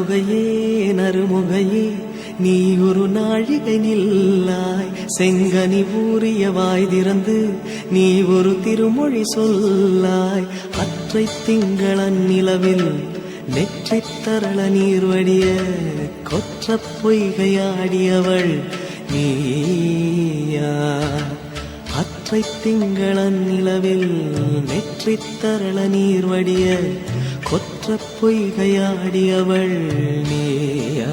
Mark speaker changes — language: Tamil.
Speaker 1: அருமுகையே நறுமுகையே நீ ஒரு நாழிகை நில்லாய். செங்கனி ஊறிய வாய் திறந்து நீ ஒரு திருமொழி சொல்லாய். அற்றை திங்களன் நிலவில் நெற்றித் தரள நீர் வடிய கொற்ற பொய்கையாடியவள் நீயா. அற்றை திங்களன் நிலவில் நெற்றித் தரள நீர் வடிய கொற்ற பொய்கையாடியவள் நீயா.